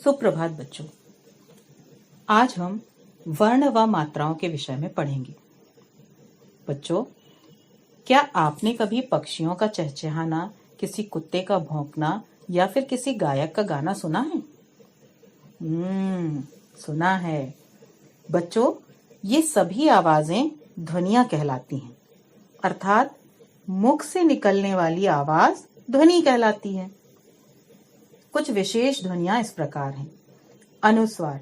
सुप्रभात बच्चों। आज हम वर्ण व मात्राओं के विषय में पढ़ेंगे। बच्चों, क्या आपने कभी पक्षियों का चहचहाना, किसी कुत्ते का भौंकना या फिर किसी गायक का गाना सुना है? सुना है। बच्चों, ये सभी आवाजें ध्वनियां कहलाती हैं, अर्थात मुख से निकलने वाली आवाज ध्वनि कहलाती है। कुछ विशेष ध्वनियां इस प्रकार हैं। अनुस्वार,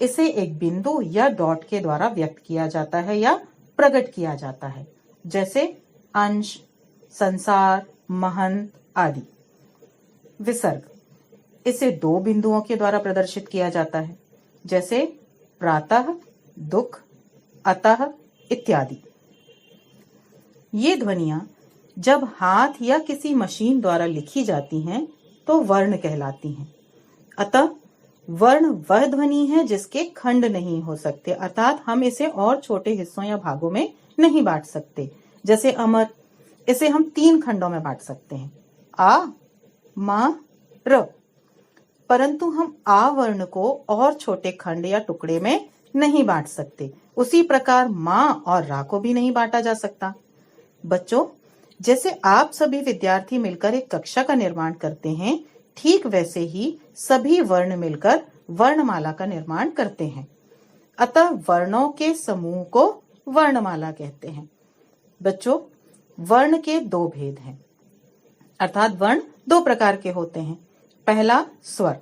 इसे एक बिंदु या डॉट के द्वारा व्यक्त किया जाता है या प्रकट किया जाता है, जैसे अंश, संसार, महंत आदि। विसर्ग, इसे दो बिंदुओं के द्वारा प्रदर्शित किया जाता है, जैसे प्रातः, दुख, अतः इत्यादि। ये ध्वनियां जब हाथ या किसी मशीन द्वारा लिखी जाती हैं तो वर्ण कहलाती हैं। अतः वर्ण वह ध्वनि है जिसके खंड नहीं हो सकते, अर्थात हम इसे और छोटे हिस्सों या भागों में नहीं बांट सकते। जैसे अमर, इसे हम 3 खंडों में बांट सकते हैं, आ, मा, र। परंतु हम आ वर्ण को और छोटे खंड या टुकड़े में नहीं बांट सकते। उसी प्रकार मा और रा को भी नहीं बांटा जा सकता। बच्चों, जैसे आप सभी विद्यार्थी मिलकर एक कक्षा का निर्माण करते हैं, ठीक वैसे ही सभी वर्ण मिलकर वर्णमाला का निर्माण करते हैं। अतः वर्णों के समूह को वर्णमाला कहते हैं। बच्चों, वर्ण के 2 भेद हैं, अर्थात वर्ण 2 प्रकार के होते हैं। पहला स्वर,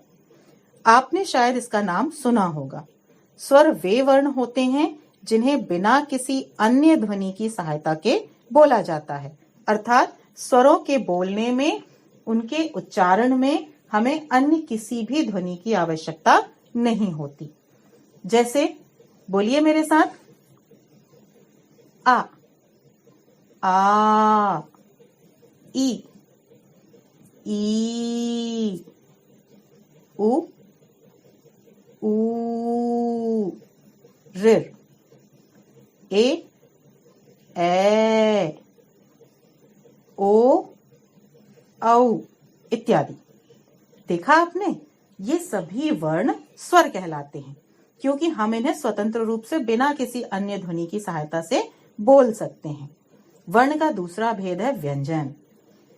आपने शायद इसका नाम सुना होगा। स्वर वे वर्ण होते हैं जिन्हें बिना किसी अन्य ध्वनि की सहायता के बोला जाता है, अर्थात स्वरों के बोलने में, उनके उच्चारण में हमें अन्य किसी भी ध्वनि की आवश्यकता नहीं होती। जैसे, बोलिए मेरे साथ, आ, ई, उ, ऋ, ए, ओ, औ इत्यादि। देखा आपने, ये सभी वर्ण स्वर कहलाते हैं, क्योंकि हम इन्हें स्वतंत्र रूप से बिना किसी अन्य ध्वनि की सहायता से बोल सकते हैं। वर्ण का दूसरा भेद है व्यंजन।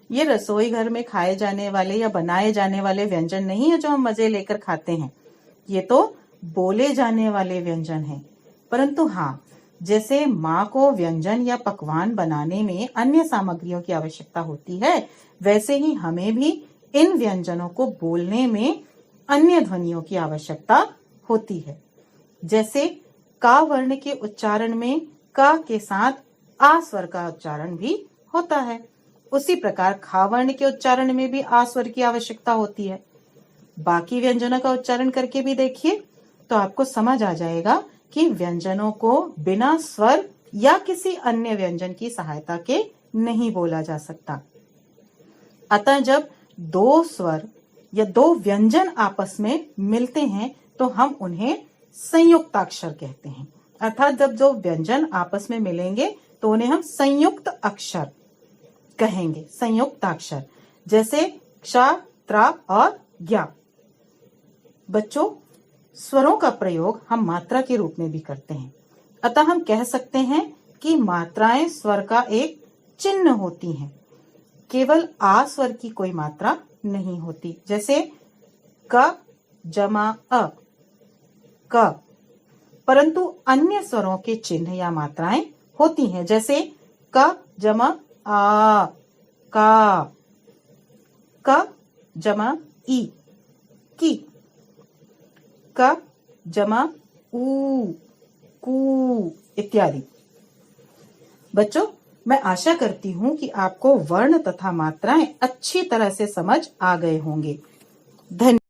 ये रसोई घर में खाए जाने वाले या बनाए जाने वाले व्यंजन नहीं है जो हम मजे लेकर खाते हैं, ये तो बोले जाने वाले व्यंजन हैं। परंतु हाँ, जैसे माँ को व्यंजन या पकवान बनाने में अन्य सामग्रियों की आवश्यकता होती है, वैसे ही हमें भी इन व्यंजनों को बोलने में अन्य ध्वनियों की आवश्यकता होती है। जैसे का वर्ण के उच्चारण में का के साथ आ स्वर का उच्चारण भी होता है, उसी प्रकार खा वर्ण के उच्चारण में भी आ स्वर की आवश्यकता होती है। बाकी व्यंजनों का उच्चारण करके भी देखिए तो आपको समझ आ जाएगा कि व्यंजनों को बिना स्वर या किसी अन्य व्यंजन की सहायता के नहीं बोला जा सकता। अतः जब 2 स्वर या 2 व्यंजन आपस में मिलते हैं तो हम उन्हें संयुक्ताक्षर कहते हैं, अर्थात जब 2 व्यंजन आपस में मिलेंगे तो उन्हें हम संयुक्त अक्षर कहेंगे, संयुक्ताक्षर। जैसे क्ष, त्रा और ज्ञा। बच्चों, स्वरों का प्रयोग हम मात्रा के रूप में भी करते हैं, अतः हम कह सकते हैं कि मात्राएं स्वर का एक चिन्ह होती हैं। केवल आ स्वर की कोई मात्रा नहीं होती। जैसे क जमा अ, क। परंतु अन्य स्वरों के चिन्ह या मात्राएं होती हैं, जैसे क जमा आ, का, क जमा ई, की, क जमा ऊ, कू इत्यादि। बच्चों, मैं आशा करती हूँ कि आपको वर्ण तथा मात्राएं अच्छी तरह से समझ आ गए होंगे। धन्यवाद।